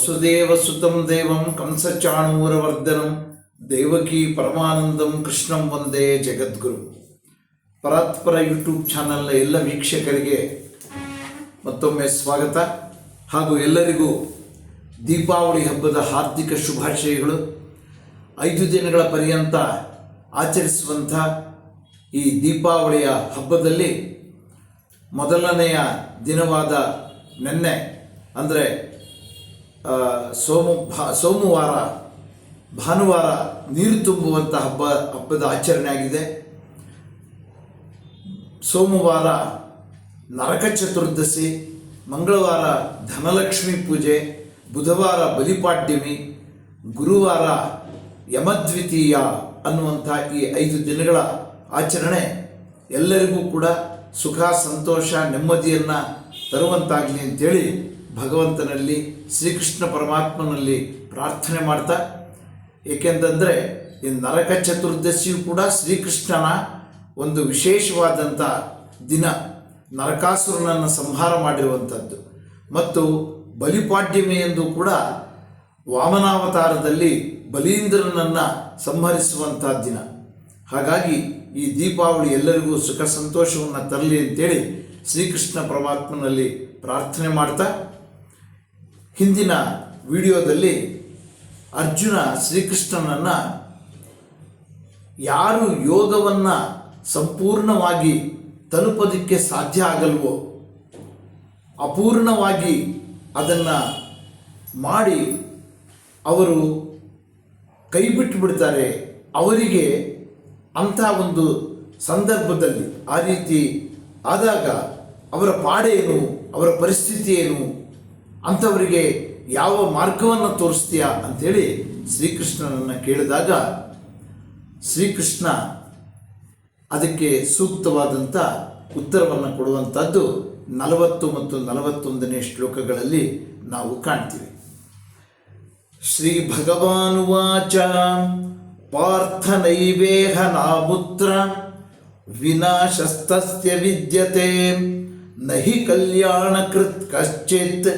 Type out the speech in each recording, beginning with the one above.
ವಸುದೇವಸುತಂ ದೇವಂ ಕಂಸಚಾಣೂರವರ್ಧನಂ ದೇವಕಿ ಪರಮಾನಂದಂ ಕೃಷ್ಣಂ ವಂದೇ ಜಗದ್ಗುರು. ಪರಾತ್ಪರ ಯೂಟ್ಯೂಬ್ ಚಾನಲ್ನ ಎಲ್ಲ ವೀಕ್ಷಕರಿಗೆ ಮತ್ತೊಮ್ಮೆ ಸ್ವಾಗತ ಹಾಗೂ ಎಲ್ಲರಿಗೂ ದೀಪಾವಳಿ ಹಬ್ಬದ ಹಾರ್ದಿಕ ಶುಭಾಶಯಗಳು. 5 ದಿನಗಳ ಪರ್ಯಂತ ಆಚರಿಸುವಂಥ ಈ ದೀಪಾವಳಿಯ ಹಬ್ಬದಲ್ಲಿ ಮೊದಲನೆಯ ದಿನವಾದ ನಿನ್ನೆ ಅಂದರೆ ಸೋಮವಾರ ಭಾನುವಾರ ನೀರು ತುಂಬುವಂಥ ಹಬ್ಬದ ಆಚರಣೆ ಆಗಿದೆ. ಸೋಮವಾರ ನರಕ ಚತುರ್ದಶಿ, ಮಂಗಳವಾರ ಧನಲಕ್ಷ್ಮಿ ಪೂಜೆ, ಬುಧವಾರ ಬಲಿಪಾಡ್ಯಮಿ, ಗುರುವಾರ ಯಮದ್ವಿತೀಯ ಅನ್ನುವಂಥ ಈ 5 ದಿನಗಳ ಆಚರಣೆ ಎಲ್ಲರಿಗೂ ಕೂಡ ಸುಖ, ಸಂತೋಷ, ನೆಮ್ಮದಿಯನ್ನು ತರುವಂತಾಗಲಿ ಅಂತೇಳಿ ಭಗವಂತನಲ್ಲಿ ಶ್ರೀಕೃಷ್ಣ ಪರಮಾತ್ಮನಲ್ಲಿ ಪ್ರಾರ್ಥನೆ ಮಾಡ್ತಾ, ಏಕೆಂತಂದರೆ ಈ ನರಕ ಚತುರ್ದಶಿಯು ಕೂಡ ಶ್ರೀಕೃಷ್ಣನ ಒಂದು ವಿಶೇಷವಾದಂಥ ದಿನ, ನರಕಾಸುರನನ್ನು ಸಂಹಾರ ಮಾಡಿರುವಂಥದ್ದು. ಮತ್ತು ಬಲಿಪಾಡ್ಯಮಿ ಎಂದು ಕೂಡ ವಾಮನಾವತಾರದಲ್ಲಿ ಬಲೀಂದ್ರನನ್ನು ಸಂಹರಿಸುವಂಥ ದಿನ. ಹಾಗಾಗಿ ಈ ದೀಪಾವಳಿ ಎಲ್ಲರಿಗೂ ಸುಖ ಸಂತೋಷವನ್ನು ತರಲಿ ಅಂತೇಳಿ ಶ್ರೀಕೃಷ್ಣ ಪರಮಾತ್ಮನಲ್ಲಿ ಪ್ರಾರ್ಥನೆ ಮಾಡ್ತಾ, ಹಿಂದಿನ ವಿಡಿಯೋದಲ್ಲಿ ಅರ್ಜುನ ಶ್ರೀಕೃಷ್ಣನನ್ನು ಯಾರು ಯೋಗವನ್ನು ಸಂಪೂರ್ಣವಾಗಿ ತಲುಪೋದಕ್ಕೆ ಸಾಧ್ಯ ಆಗಲ್ವೋ, ಅಪೂರ್ಣವಾಗಿ ಅದನ್ನು ಮಾಡಿ ಅವರು ಕೈ ಬಿಟ್ಟು ಬಿಡ್ತಾರೆ, ಅವರಿಗೆ ಅಂಥ ಒಂದು ಸಂದರ್ಭದಲ್ಲಿ ಆ ರೀತಿ ಆದಾಗ ಅವರ ಪಾಡೇನು, ಅವರ ಪರಿಸ್ಥಿತಿ ಏನು, ಅಂಥವರಿಗೆ ಯಾವ ಮಾರ್ಗವನ್ನು ತೋರಿಸ್ತೀಯಾ ಅಂಥೇಳಿ ಶ್ರೀಕೃಷ್ಣನನ್ನು ಕೇಳಿದಾಗ ಶ್ರೀಕೃಷ್ಣ ಅದಕ್ಕೆ ಸೂಕ್ತವಾದಂಥ ಉತ್ತರವನ್ನು ಕೊಡುವಂಥದ್ದು 40 ಮತ್ತು 41ನೇ ಶ್ಲೋಕಗಳಲ್ಲಿ ನಾವು ಕಾಣ್ತೀವಿ. ಶ್ರೀ ಭಗವಾನುವಾಚ ಪಾರ್ಥನೈವೇಹ ನಾಮುತ್ರ ವಿನಾಶಸ್ತಸ್ಯ ವಿದ್ಯತೆ ನಹಿ ಕಲ್ಯಾಣಕೃತ್ ಕಶ್ಚಿತ್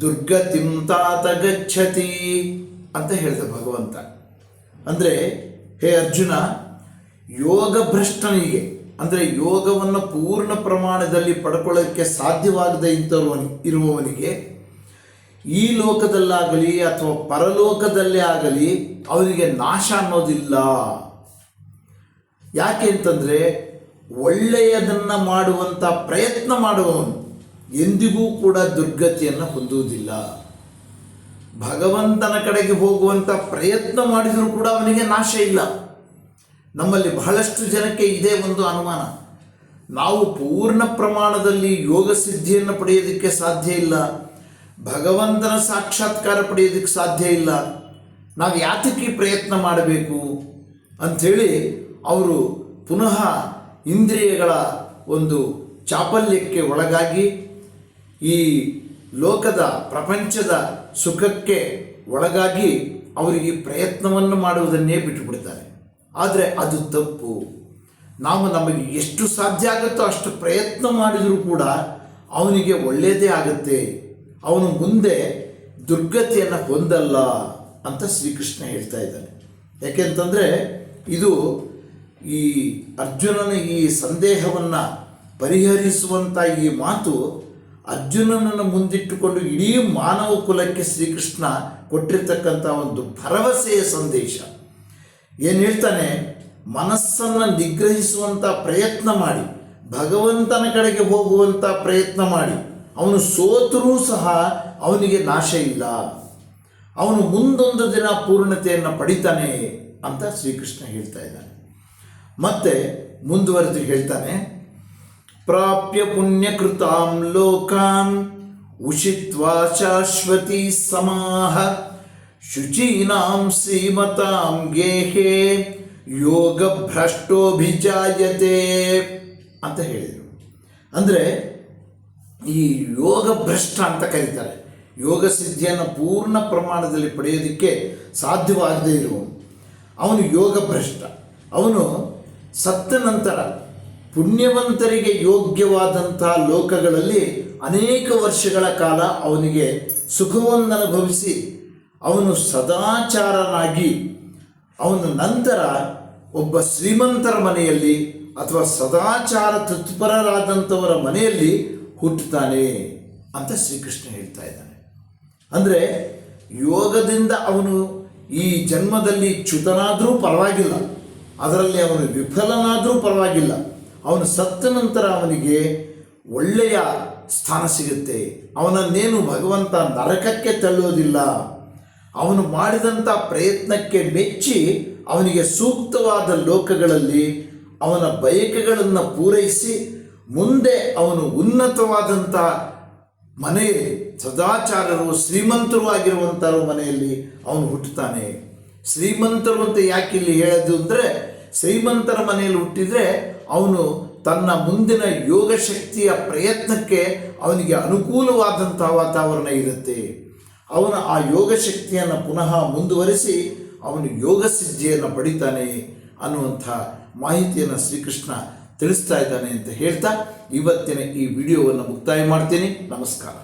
ದುರ್ಗತಿಂ ತಾತ ಗಚ್ಚತಿ ಅಂತ ಹೇಳಿದ ಭಗವಂತ. ಅಂದರೆ ಹೇ ಅರ್ಜುನ, ಯೋಗ ಭ್ರಷ್ಟನಿಗೆ ಅಂದರೆ ಯೋಗವನ್ನು ಪೂರ್ಣ ಪ್ರಮಾಣದಲ್ಲಿ ಪಡ್ಕೊಳ್ಳೋಕ್ಕೆ ಸಾಧ್ಯವಾಗದೇ ಇರುವವನಿಗೆ ಈ ಲೋಕದಲ್ಲಾಗಲಿ ಅಥವಾ ಪರಲೋಕದಲ್ಲೇ ಆಗಲಿ ಅವರಿಗೆ ನಾಶ ಅನ್ನೋದಿಲ್ಲ. ಯಾಕೆ ಅಂತಂದರೆ ಒಳ್ಳೆಯದನ್ನು ಮಾಡುವಂಥ ಪ್ರಯತ್ನ ಮಾಡುವವನು ಎಂದಿಗೂ ಕೂಡ ದುರ್ಗತಿಯನ್ನು ಹೊಂದುವುದಿಲ್ಲ. ಭಗವಂತನ ಕಡೆಗೆ ಹೋಗುವಂಥ ಪ್ರಯತ್ನ ಮಾಡಿದರೂ ಕೂಡ ಅವನಿಗೆ ನಾಶ ಇಲ್ಲ. ನಮ್ಮಲ್ಲಿ ಬಹಳಷ್ಟು ಜನಕ್ಕೆ ಇದೇ ಒಂದು ಅನುಮಾನ, ನಾವು ಪೂರ್ಣ ಪ್ರಮಾಣದಲ್ಲಿ ಯೋಗ ಸಿದ್ಧಿಯನ್ನು ಪಡೆಯೋದಕ್ಕೆ ಸಾಧ್ಯ ಇಲ್ಲ, ಭಗವಂತನ ಸಾಕ್ಷಾತ್ಕಾರ ಪಡೆಯೋದಕ್ಕೆ ಸಾಧ್ಯ ಇಲ್ಲ, ನಾವು ಯಾತಕ್ಕೆ ಪ್ರಯತ್ನ ಮಾಡಬೇಕು ಅಂಥೇಳಿ ಅವರು ಪುನಃ ಇಂದ್ರಿಯಗಳ ಒಂದು ಚಾಪಲ್ಯಕ್ಕೆ ಒಳಗಾಗಿ ಈ ಲೋಕದ ಪ್ರಪಂಚದ ಸುಖಕ್ಕೆ ಒಳಗಾಗಿ ಅವರಿಗೆ ಪ್ರಯತ್ನವನ್ನು ಮಾಡುವುದನ್ನೇ ಬಿಟ್ಟುಬಿಡ್ತಾರೆ. ಆದರೆ ಅದು ತಪ್ಪು. ನಾವು ನಮಗೆ ಎಷ್ಟು ಸಾಧ್ಯ ಆಗುತ್ತೋ ಅಷ್ಟು ಪ್ರಯತ್ನ ಮಾಡಿದರೂ ಕೂಡ ಅವನಿಗೆ ಒಳ್ಳೆಯದೇ ಆಗುತ್ತೆ, ಅವನು ಮುಂದೆ ದುರ್ಗತಿಯನ್ನು ಹೊಂದಲ್ಲ ಅಂತ ಶ್ರೀಕೃಷ್ಣ ಹೇಳ್ತಾ ಇದ್ದಾನೆ. ಯಾಕೆಂತಂದರೆ ಇದು ಈ ಅರ್ಜುನನ ಈ ಸಂದೇಹವನ್ನು ಪರಿಹರಿಸುವಂಥ ಈ ಮಾತು ಅರ್ಜುನನನ್ನು ಮುಂದಿಟ್ಟುಕೊಂಡು ಇಡೀ ಮಾನವ ಕುಲಕ್ಕೆ ಶ್ರೀಕೃಷ್ಣ ಕೊಟ್ಟಿರ್ತಕ್ಕಂಥ ಒಂದು ಭರವಸೆಯ ಸಂದೇಶ. ಏನು ಹೇಳ್ತಾನೆ, ಮನಸ್ಸನ್ನು ನಿಗ್ರಹಿಸುವಂಥ ಪ್ರಯತ್ನ ಮಾಡಿ, ಭಗವಂತನ ಕಡೆಗೆ ಹೋಗುವಂಥ ಪ್ರಯತ್ನ ಮಾಡಿ, ಅವನು ಸೋತರೂ ಸಹ ಅವನಿಗೆ ನಾಶ ಇಲ್ಲ, ಅವನು ಮುಂದೊಂದು ದಿನ ಪೂರ್ಣತೆಯನ್ನು ಪಡಿತಾನೆ ಅಂತ ಶ್ರೀಕೃಷ್ಣ ಹೇಳ್ತಾ ಇದ್ದಾನೆ. ಮತ್ತೆ ಮುಂದುವರೆದು ಹೇಳ್ತಾನೆ, ಪ್ರಾಪ್ಯ ಪುಣ್ಯಕೃತಾಂ ಲೋಕಾಂ ಉಷಿತ್ವಾ ಶಾಶ್ವತಿ ಸಮಾಹ ಶುಚೀನಾಂ ಶ್ರೀಮತಾಂ ಗೇಹೇ ಯೋಗ ಭ್ರಷ್ಟೋಭಿಜಾಯತೆ ಅಂತ ಹೇಳಿದರು. ಅಂದರೆ ಈ ಯೋಗ ಭ್ರಷ್ಟ ಅಂತ ಕರೀತಾರೆ, ಯೋಗ ಸಿದ್ಧಿಯನ್ನು ಪೂರ್ಣ ಪ್ರಮಾಣದಲ್ಲಿ ಪಡೆಯೋದಕ್ಕೆ ಸಾಧ್ಯವಾಗದೇ ಇರುವವನು ಅವನು ಯೋಗ ಭ್ರಷ್ಟ. ಅವನು ಸತ್ತ ನಂತರ ಪುಣ್ಯವಂತರಿಗೆ ಯೋಗ್ಯವಾದಂಥ ಲೋಕಗಳಲ್ಲಿ ಅನೇಕ ವರ್ಷಗಳ ಕಾಲ ಅವನಿಗೆ ಸುಖವನ್ನು ಅನುಭವಿಸಿ ಅವನು ಸದಾಚಾರನಾಗಿ ಅವನ ನಂತರ ಒಬ್ಬ ಶ್ರೀಮಂತರ ಮನೆಯಲ್ಲಿ ಅಥವಾ ಸದಾಚಾರ ತತ್ಪರರಾದಂಥವರ ಮನೆಯಲ್ಲಿ ಹುಟ್ಟುತ್ತಾನೆ ಅಂತ ಶ್ರೀಕೃಷ್ಣ ಹೇಳ್ತಾ ಇದ್ದಾನೆ. ಅಂದರೆ ಯೋಗದಿಂದ ಅವನು ಈ ಜನ್ಮದಲ್ಲಿ ಚ್ಯುತನಾದರೂ ಪರವಾಗಿಲ್ಲ, ಅದರಲ್ಲಿ ಅವನು ವಿಫಲನಾದರೂ ಪರವಾಗಿಲ್ಲ, ಅವನು ಸತ್ತ ನಂತರ ಅವನಿಗೆ ಒಳ್ಳೆಯ ಸ್ಥಾನ ಸಿಗುತ್ತೆ. ಅವನನ್ನೇನು ಭಗವಂತ ನರಕಕ್ಕೆ ತಳ್ಳೋದಿಲ್ಲ. ಅವನು ಮಾಡಿದಂಥ ಪ್ರಯತ್ನಕ್ಕೆ ಮೆಚ್ಚಿ ಅವನಿಗೆ ಸೂಕ್ತವಾದ ಲೋಕಗಳಲ್ಲಿ ಅವನ ಬಯಕೆಗಳನ್ನು ಪೂರೈಸಿ ಮುಂದೆ ಅವನು ಉನ್ನತವಾದಂಥ ಮನೆಯಲ್ಲಿ ಸದಾಚಾರರು ಶ್ರೀಮಂತರು ಆಗಿರುವಂಥವ್ರ ಮನೆಯಲ್ಲಿ ಅವನು ಹುಟ್ಟುತ್ತಾನೆ. ಶ್ರೀಮಂತರು ಅಂತ ಯಾಕೆ ಇಲ್ಲಿ ಹೇಳೋದು ಅಂದರೆ, ಶ್ರೀಮಂತರ ಮನೆಯಲ್ಲಿ ಹುಟ್ಟಿದರೆ ಅವನು ತನ್ನ ಮುಂದಿನ ಯೋಗ ಶಕ್ತಿಯ ಪ್ರಯತ್ನಕ್ಕೆ ಅವನಿಗೆ ಅನುಕೂಲವಾದಂಥ ವಾತಾವರಣ ಇರುತ್ತೆ. ಅವನು ಆ ಯೋಗ ಶಕ್ತಿಯನ್ನು ಪುನಃ ಮುಂದುವರಿಸಿ ಅವನು ಯೋಗ ಸಿದ್ಧಿಯನ್ನು ಪಡಿತಾನೆ ಅನ್ನುವಂಥ ಮಾಹಿತಿಯನ್ನು ಶ್ರೀಕೃಷ್ಣ ತಿಳಿಸ್ತಾ ಇದ್ದಾನೆ ಅಂತ ಹೇಳ್ತಾ ಇವತ್ತಿನ ಈ ವಿಡಿಯೋವನ್ನು ಮುಕ್ತಾಯ ಮಾಡ್ತೀನಿ. ನಮಸ್ಕಾರ.